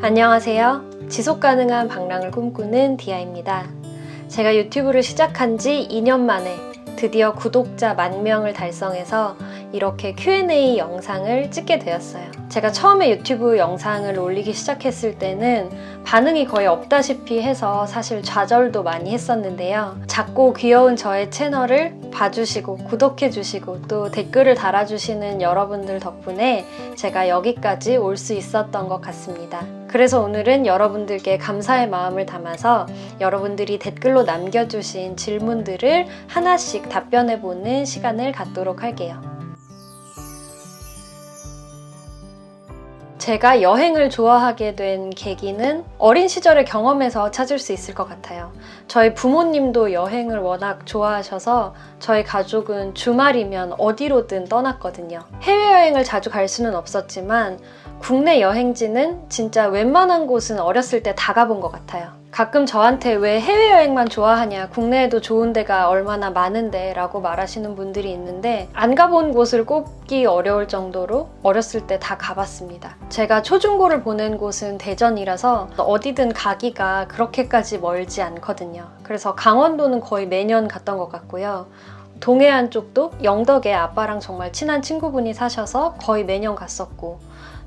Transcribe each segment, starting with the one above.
안녕하세요. 지속가능한 방랑을 꿈꾸는 디아입니다. 제가 유튜브를 시작한 지 2년 만에 드디어 구독자 10,000명을 달성해서 이렇게 Q&A 영상을 찍게 되었어요. 제가 처음에 유튜브 영상을 올리기 시작했을 때는 반응이 거의 없다시피 해서 사실 좌절도 많이 했었는데요. 작고 귀여운 저의 채널을 봐주시고 구독해주시고 또 댓글을 달아주시는 여러분들 덕분에 제가 여기까지 올 수 있었던 것 같습니다. 그래서 오늘은 여러분들께 감사의 마음을 담아서 여러분들이 댓글로 남겨주신 질문들을 하나씩 답변해보는 시간을 갖도록 할게요. 제가 여행을 좋아하게 된 계기는 어린 시절의 경험에서 찾을 수 있을 것 같아요. 저희 부모님도 여행을 워낙 좋아하셔서 저희 가족은 주말이면 어디로든 떠났거든요. 해외여행을 자주 갈 수는 없었지만 국내 여행지는 진짜 웬만한 곳은 어렸을 때 다 가본 것 같아요. 가끔 저한테 왜 해외여행만 좋아하냐, 국내에도 좋은 데가 얼마나 많은데 라고 말하시는 분들이 있는데 안 가본 곳을 꼽기 어려울 정도로 어렸을 때 다 가봤습니다. 제가 초중고를 보낸 곳은 대전이라서 어디든 가기가 그렇게까지 멀지 않거든요. 그래서 강원도는 거의 매년 갔던 것 같고요. 동해안 쪽도 영덕에 아빠랑 정말 친한 친구분이 사셔서 거의 매년 갔었고,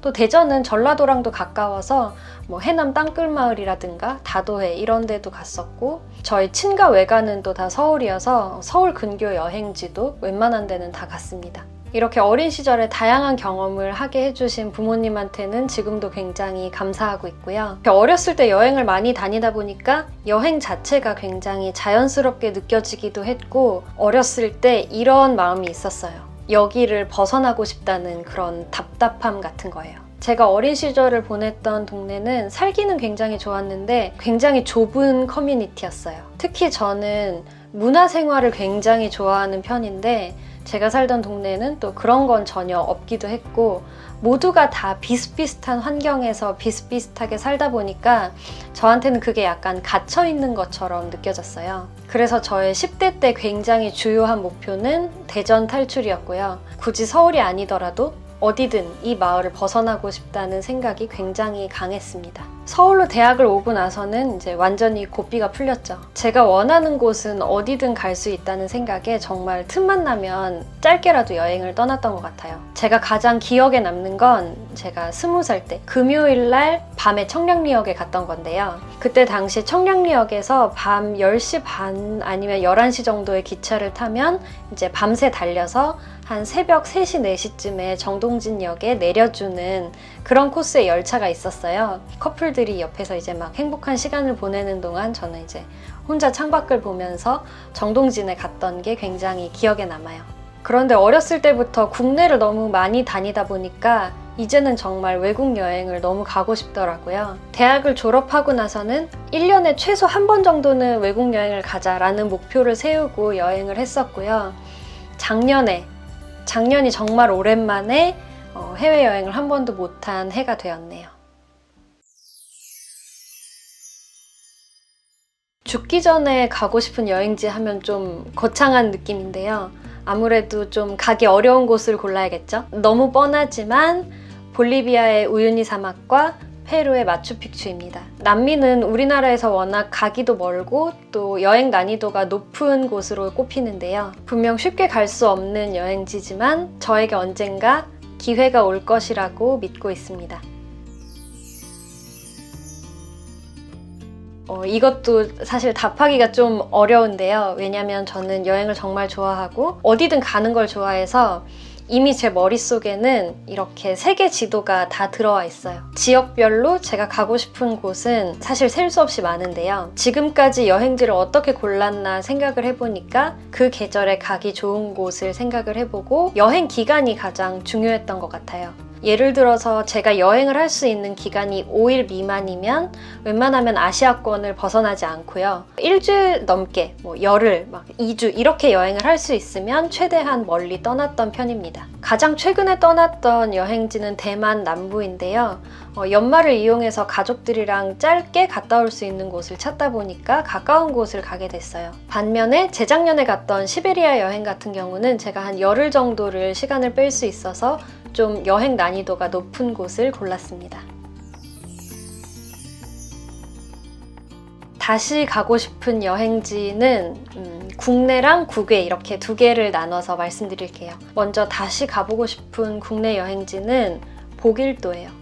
또 대전은 전라도랑도 가까워서 해남 땅끝마을이라든가 다도해 이런 데도 갔었고, 저희 친가 외가는 또 다 서울이어서 서울 근교 여행지도 웬만한 데는 다 갔습니다. 이렇게 어린 시절에 다양한 경험을 하게 해주신 부모님한테는 지금도 굉장히 감사하고 있고요. 어렸을 때 여행을 많이 다니다 보니까 여행 자체가 굉장히 자연스럽게 느껴지기도 했고, 어렸을 때 이런 마음이 있었어요. 여기를 벗어나고 싶다는 그런 답답함 같은 거예요. 제가 어린 시절을 보냈던 동네는 살기는 굉장히 좋았는데 굉장히 좁은 커뮤니티였어요. 특히 저는 문화생활을 굉장히 좋아하는 편인데 제가 살던 동네는 또 그런 건 전혀 없기도 했고, 모두가 다 비슷비슷한 환경에서 비슷비슷하게 살다 보니까 저한테는 그게 약간 갇혀 있는 것처럼 느껴졌어요. 그래서 저의 10대 때 굉장히 주요한 목표는 대전 탈출이었고요. 굳이 서울이 아니더라도 어디든 이 마을을 벗어나고 싶다는 생각이 굉장히 강했습니다. 서울로 대학을 오고 나서는 이제 완전히 고삐가 풀렸죠. 제가 원하는 곳은 어디든 갈 수 있다는 생각에 정말 틈만 나면 짧게라도 여행을 떠났던 것 같아요. 제가 가장 기억에 남는 건 제가 20살 때 금요일 날 밤에 청량리역에 갔던 건데요. 그때 당시 청량리역에서 밤 10시 반 아니면 11시 정도의 기차를 타면 이제 밤새 달려서 한 새벽 3시, 4시쯤에 정동진역에 내려주는 그런 코스의 열차가 있었어요. 커플들이 옆에서 이제 막 행복한 시간을 보내는 동안 저는 이제 혼자 창밖을 보면서 정동진에 갔던 게 굉장히 기억에 남아요. 그런데 어렸을 때부터 국내를 너무 많이 다니다 보니까 이제는 정말 외국 여행을 너무 가고 싶더라고요. 대학을 졸업하고 나서는 1년에 최소 한 번 정도는 외국 여행을 가자라는 목표를 세우고 여행을 했었고요. 작년이 정말 오랜만에 해외여행을 한 번도 못한 해가 되었네요. 죽기 전에 가고 싶은 여행지 하면 좀 거창한 느낌인데요. 아무래도 좀 가기 어려운 곳을 골라야겠죠? 너무 뻔하지만 볼리비아의 우유니 사막과 페루의 마추픽추입니다. 남미는 우리나라에서 워낙 가기도 멀고 또 여행 난이도가 높은 곳으로 꼽히는데요. 분명 쉽게 갈 수 없는 여행지지만 저에게 언젠가 기회가 올 것이라고 믿고 있습니다. 이것도 사실 답하기가 좀 어려운데요. 왜냐면 저는 여행을 정말 좋아하고 어디든 가는 걸 좋아해서 이미 제 머릿속에는 이렇게 세계 지도가 다 들어와 있어요. 지역별로 제가 가고 싶은 곳은 사실 셀 수 없이 많은데요. 지금까지 여행지를 어떻게 골랐나 생각을 해보니까 그 계절에 가기 좋은 곳을 생각을 해보고 여행 기간이 가장 중요했던 것 같아요. 예를 들어서 제가 여행을 할 수 있는 기간이 5일 미만이면 웬만하면 아시아권을 벗어나지 않고요. 일주일 넘게, 열흘, 2주 이렇게 여행을 할 수 있으면 최대한 멀리 떠났던 편입니다. 가장 최근에 떠났던 여행지는 대만 남부인데요. 연말을 이용해서 가족들이랑 짧게 갔다 올 수 있는 곳을 찾다 보니까 가까운 곳을 가게 됐어요. 반면에 재작년에 갔던 시베리아 여행 같은 경우는 제가 한 열흘 정도를 시간을 뺄 수 있어서 좀 여행 난이도가 높은 곳을 골랐습니다. 다시 가고 싶은 여행지는 국내랑 국외 이렇게 두 개를 나눠서 말씀드릴게요. 먼저 다시 가보고 싶은 국내 여행지는 복일도예요.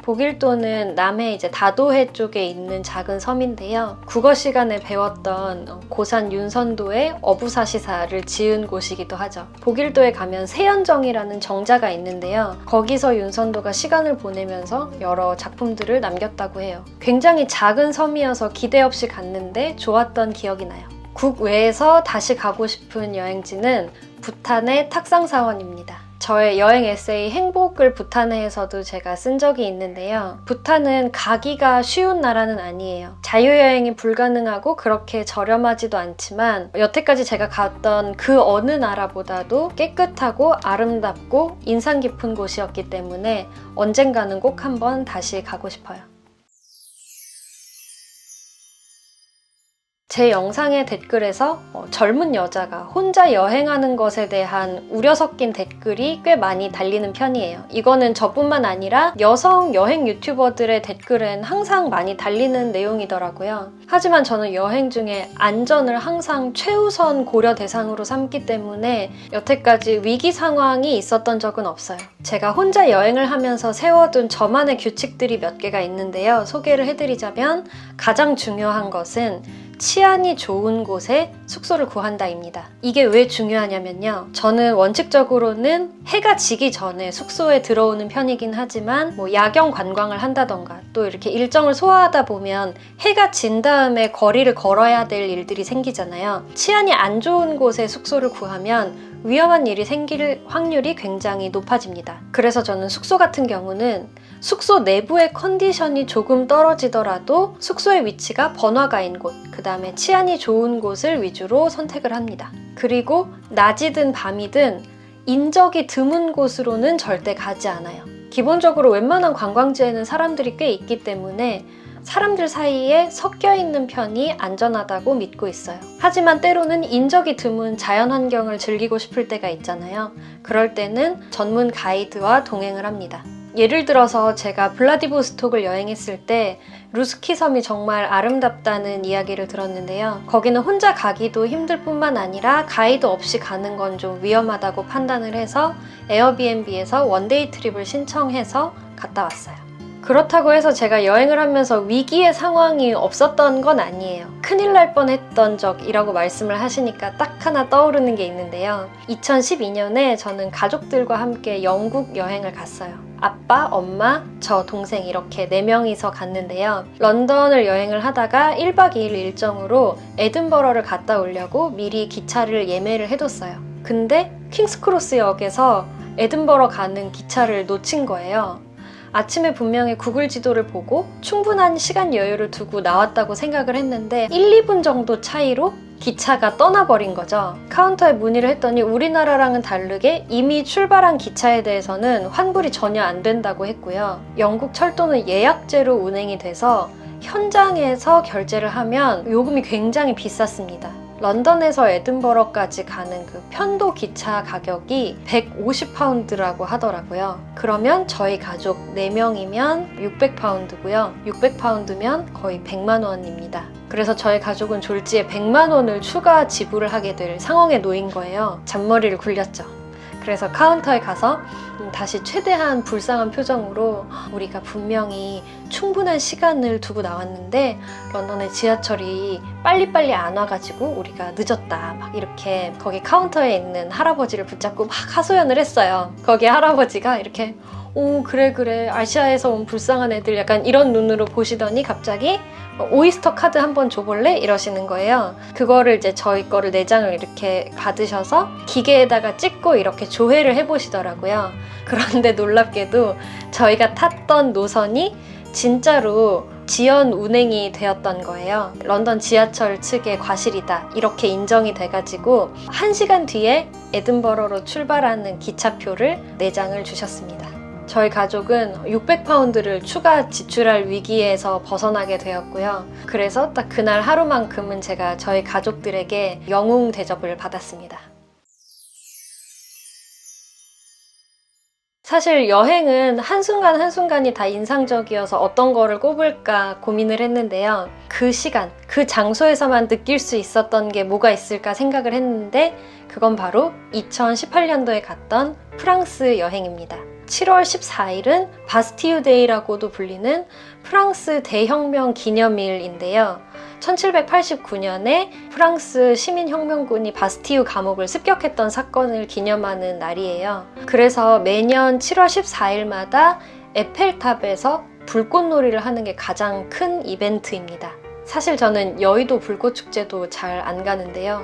복일도는 남해 이제 다도해 쪽에 있는 작은 섬인데요. 국어 시간에 배웠던 고산 윤선도의 어부사시사를 지은 곳이기도 하죠. 복일도에 가면 세연정이라는 정자가 있는데요. 거기서 윤선도가 시간을 보내면서 여러 작품들을 남겼다고 해요. 굉장히 작은 섬이어서 기대 없이 갔는데 좋았던 기억이 나요. 국외에서 다시 가고 싶은 여행지는 부탄의 탁상사원입니다. 저의 여행 에세이 행복을 부탄해에서도 제가 쓴 적이 있는데요. 부탄은 가기가 쉬운 나라는 아니에요. 자유여행이 불가능하고 그렇게 저렴하지도 않지만 여태까지 제가 갔던 그 어느 나라보다도 깨끗하고 아름답고 인상 깊은 곳이었기 때문에 언젠가는 꼭 한번 다시 가고 싶어요. 제 영상의 댓글에서 젊은 여자가 혼자 여행하는 것에 대한 우려 섞인 댓글이 꽤 많이 달리는 편이에요. 이거는 저뿐만 아니라 여성 여행 유튜버들의 댓글엔 항상 많이 달리는 내용이더라고요. 하지만 저는 여행 중에 안전을 항상 최우선 고려 대상으로 삼기 때문에 여태까지 위기 상황이 있었던 적은 없어요. 제가 혼자 여행을 하면서 세워둔 저만의 규칙들이 몇 개가 있는데요. 소개를 해드리자면 가장 중요한 것은 치안이 좋은 곳에 숙소를 구한다입니다. 이게 왜 중요하냐면요. 저는 원칙적으로는 해가 지기 전에 숙소에 들어오는 편이긴 하지만 야경 관광을 한다던가 또 이렇게 일정을 소화하다 보면 해가 진 다음에 거리를 걸어야 될 일들이 생기잖아요. 치안이 안 좋은 곳에 숙소를 구하면 위험한 일이 생길 확률이 굉장히 높아집니다. 그래서 저는 숙소 같은 경우는 숙소 내부의 컨디션이 조금 떨어지더라도 숙소의 위치가 번화가인 곳, 그 다음에 치안이 좋은 곳을 위주로 선택을 합니다. 그리고 낮이든 밤이든 인적이 드문 곳으로는 절대 가지 않아요. 기본적으로 웬만한 관광지에는 사람들이 꽤 있기 때문에 사람들 사이에 섞여 있는 편이 안전하다고 믿고 있어요. 하지만 때로는 인적이 드문 자연환경을 즐기고 싶을 때가 있잖아요. 그럴 때는 전문 가이드와 동행을 합니다. 예를 들어서 제가 블라디보스톡을 여행했을 때 루스키 섬이 정말 아름답다는 이야기를 들었는데요. 거기는 혼자 가기도 힘들 뿐만 아니라 가이드 없이 가는 건 좀 위험하다고 판단을 해서 에어비앤비에서 원데이 트립을 신청해서 갔다 왔어요. 그렇다고 해서 제가 여행을 하면서 위기의 상황이 없었던 건 아니에요. 큰일 날 뻔했던 적이라고 말씀을 하시니까 딱 하나 떠오르는 게 있는데요. 2012년에 저는 가족들과 함께 영국 여행을 갔어요. 아빠, 엄마, 저 동생 이렇게 4명이서 갔는데요. 런던을 여행을 하다가 1박 2일 일정으로 에든버러를 갔다 오려고 미리 기차를 예매를 해뒀어요. 근데 킹스크로스 역에서 에든버러 가는 기차를 놓친 거예요. 아침에 분명히 구글 지도를 보고 충분한 시간 여유를 두고 나왔다고 생각을 했는데 1, 2분 정도 차이로 기차가 떠나버린 거죠. 카운터에 문의를 했더니 우리나라랑은 다르게 이미 출발한 기차에 대해서는 환불이 전혀 안 된다고 했고요. 영국 철도는 예약제로 운행이 돼서 현장에서 결제를 하면 요금이 굉장히 비쌌습니다. 런던에서 에든버러까지 가는 그 편도 기차 가격이 150파운드라고 하더라고요. 그러면 저희 가족 4명이면 600파운드고요. 600파운드면 거의 100만 원입니다. 그래서 저희 가족은 졸지에 100만 원을 추가 지불을 하게 될 상황에 놓인 거예요. 잔머리를 굴렸죠. 그래서 카운터에 가서 다시 최대한 불쌍한 표정으로 우리가 분명히 충분한 시간을 두고 나왔는데 런던의 지하철이 빨리빨리 안 와가지고 우리가 늦었다 막 이렇게 거기 카운터에 있는 할아버지를 붙잡고 막 하소연을 했어요. 거기 할아버지가 이렇게 오 그래 아시아에서 온 불쌍한 애들 약간 이런 눈으로 보시더니 갑자기 오이스터 카드 한번 줘볼래? 이러시는 거예요. 그거를 이제 저희 거를 4장을 이렇게 받으셔서 기계에다가 찍고 이렇게 조회를 해보시더라고요. 그런데 놀랍게도 저희가 탔던 노선이 진짜로 지연 운행이 되었던 거예요. 런던 지하철 측의 과실이다 이렇게 인정이 돼가지고 1시간 뒤에 에든버러로 출발하는 기차표를 4장을 주셨습니다. 저희 가족은 600파운드를 추가 지출할 위기에서 벗어나게 되었고요. 그래서 딱 그날 하루만큼은 제가 저희 가족들에게 영웅 대접을 받았습니다. 사실 여행은 한순간 한순간이 다 인상적이어서 어떤 거를 꼽을까 고민을 했는데요. 그 시간, 그 장소에서만 느낄 수 있었던 게 뭐가 있을까 생각을 했는데 그건 바로 2018년도에 갔던 프랑스 여행입니다. 7월 14일은 바스티유 데이라고도 불리는 프랑스 대혁명 기념일인데요. 1789년에 프랑스 시민혁명군이 바스티유 감옥을 습격했던 사건을 기념하는 날이에요. 그래서 매년 7월 14일마다 에펠탑에서 불꽃놀이를 하는 게 가장 큰 이벤트입니다. 사실 저는 여의도 불꽃축제도 잘 안 가는데요.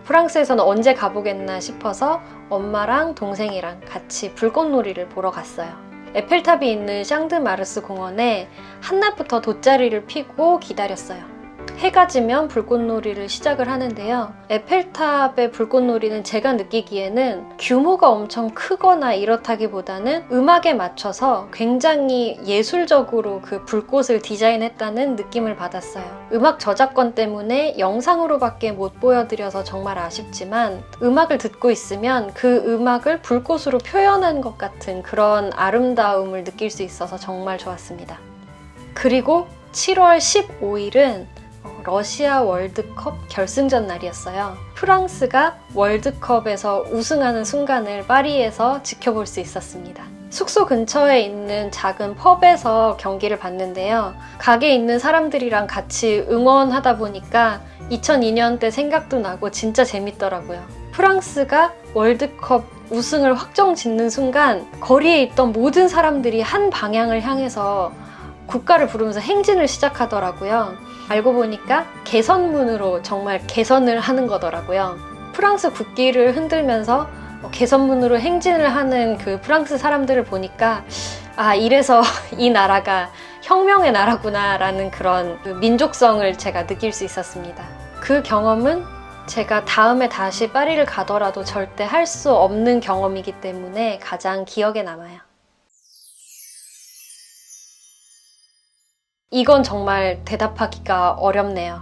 프랑스에서는 언제 가보겠나 싶어서 엄마랑 동생이랑 같이 불꽃놀이를 보러 갔어요. 에펠탑이 있는 샹드마르스 공원에 한낮부터 돗자리를 피고 기다렸어요. 해가 지면 불꽃놀이를 시작을 하는데요. 에펠탑의 불꽃놀이는 제가 느끼기에는 규모가 엄청 크거나 이렇다기보다는 음악에 맞춰서 굉장히 예술적으로 그 불꽃을 디자인했다는 느낌을 받았어요. 음악 저작권 때문에 영상으로밖에 못 보여드려서 정말 아쉽지만 음악을 듣고 있으면 그 음악을 불꽃으로 표현한 것 같은 그런 아름다움을 느낄 수 있어서 정말 좋았습니다. 그리고 7월 15일은 러시아 월드컵 결승전 날이었어요. 프랑스가 월드컵에서 우승하는 순간을 파리에서 지켜볼 수 있었습니다. 숙소 근처에 있는 작은 펍에서 경기를 봤는데요. 가게에 있는 사람들이랑 같이 응원하다 보니까 2002년 때 생각도 나고 진짜 재밌더라고요. 프랑스가 월드컵 우승을 확정 짓는 순간 거리에 있던 모든 사람들이 한 방향을 향해서 국가를 부르면서 행진을 시작하더라고요. 알고 보니까 개선문으로 정말 개선을 하는 거더라고요. 프랑스 국기를 흔들면서 개선문으로 행진을 하는 그 프랑스 사람들을 보니까 이래서 이 나라가 혁명의 나라구나 라는 그런 민족성을 제가 느낄 수 있었습니다. 그 경험은 제가 다음에 다시 파리를 가더라도 절대 할 수 없는 경험이기 때문에 가장 기억에 남아요. 이건 정말 대답하기가 어렵네요.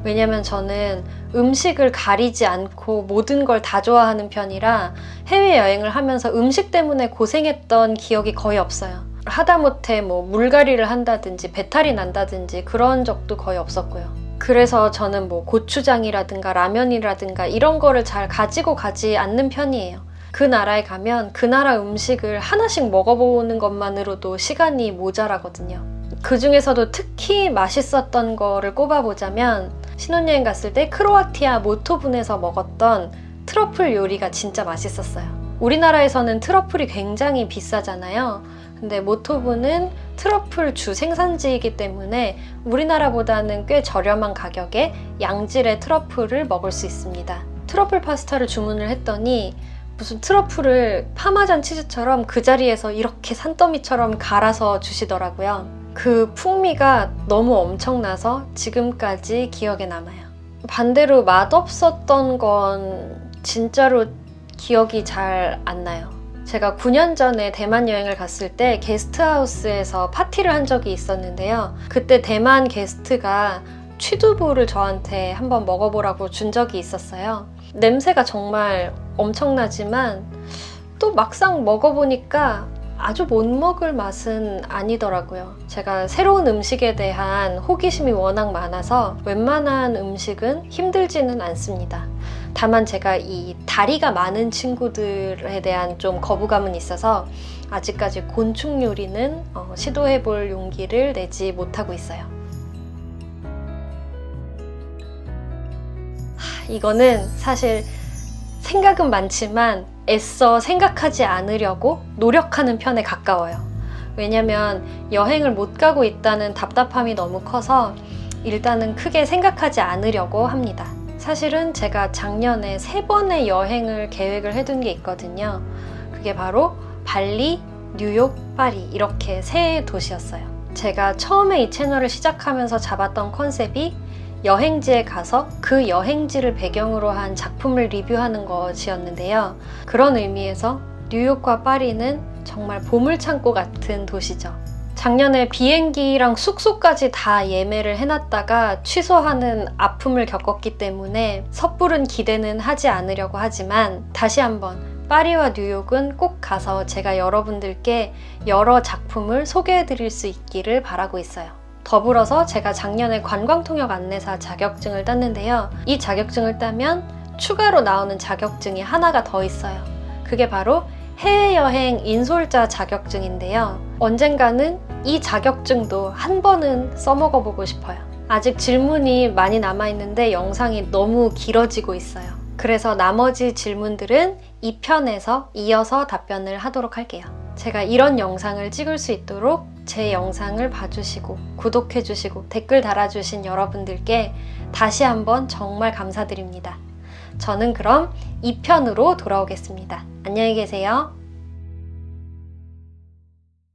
왜냐면 저는 음식을 가리지 않고 모든 걸 다 좋아하는 편이라 해외여행을 하면서 음식 때문에 고생했던 기억이 거의 없어요. 하다못해 물갈이를 한다든지 배탈이 난다든지 그런 적도 거의 없었고요. 그래서 저는 고추장이라든가 라면이라든가 이런 거를 잘 가지고 가지 않는 편이에요. 그 나라에 가면 그 나라 음식을 하나씩 먹어보는 것만으로도 시간이 모자라거든요. 그 중에서도 특히 맛있었던 거를 꼽아보자면 신혼여행 갔을 때 크로아티아 모토분에서 먹었던 트러플 요리가 진짜 맛있었어요. 우리나라에서는 트러플이 굉장히 비싸잖아요. 근데 모토분은 트러플 주 생산지이기 때문에 우리나라보다는 꽤 저렴한 가격에 양질의 트러플을 먹을 수 있습니다. 트러플 파스타를 주문을 했더니 무슨 트러플을 파마잔 치즈처럼 그 자리에서 이렇게 산더미처럼 갈아서 주시더라고요. 그 풍미가 너무 엄청나서 지금까지 기억에 남아요. 반대로 맛없었던 건 진짜로 기억이 잘 안 나요. 제가 9년 전에 대만 여행을 갔을 때 게스트하우스에서 파티를 한 적이 있었는데요. 그때 대만 게스트가 취두부를 저한테 한번 먹어보라고 준 적이 있었어요. 냄새가 정말 엄청나지만 또 막상 먹어보니까 아주 못 먹을 맛은 아니더라고요. 제가 새로운 음식에 대한 호기심이 워낙 많아서 웬만한 음식은 힘들지는 않습니다. 다만 제가 이 다리가 많은 친구들에 대한 좀 거부감은 있어서 아직까지 곤충 요리는 시도해볼 용기를 내지 못하고 있어요. 이거는 사실 생각은 많지만 애써 생각하지 않으려고 노력하는 편에 가까워요. 왜냐면 여행을 못 가고 있다는 답답함이 너무 커서 일단은 크게 생각하지 않으려고 합니다. 사실은 제가 작년에 3번의 여행을 계획을 해둔 게 있거든요. 그게 바로 발리, 뉴욕, 파리 이렇게 3도시였어요. 제가 처음에 이 채널을 시작하면서 잡았던 컨셉이 여행지에 가서 그 여행지를 배경으로 한 작품을 리뷰하는 것이었는데요. 그런 의미에서 뉴욕과 파리는 정말 보물창고 같은 도시죠. 작년에 비행기랑 숙소까지 다 예매를 해놨다가 취소하는 아픔을 겪었기 때문에 섣부른 기대는 하지 않으려고 하지만 다시 한번 파리와 뉴욕은 꼭 가서 제가 여러분들께 여러 작품을 소개해 드릴 수 있기를 바라고 있어요. 더불어서 제가 작년에 관광통역 안내사 자격증을 땄는데요. 이 자격증을 따면 추가로 나오는 자격증이 하나가 더 있어요. 그게 바로 해외여행 인솔자 자격증인데요. 언젠가는 이 자격증도 한 번은 써먹어보고 싶어요. 아직 질문이 많이 남아있는데 영상이 너무 길어지고 있어요. 그래서 나머지 질문들은 2편에서 이어서 답변을 하도록 할게요. 제가 이런 영상을 찍을 수 있도록 제 영상을 봐주시고 구독해주시고 댓글 달아주신 여러분들께 다시 한번 정말 감사드립니다. 저는 그럼 2편으로 돌아오겠습니다. 안녕히 계세요.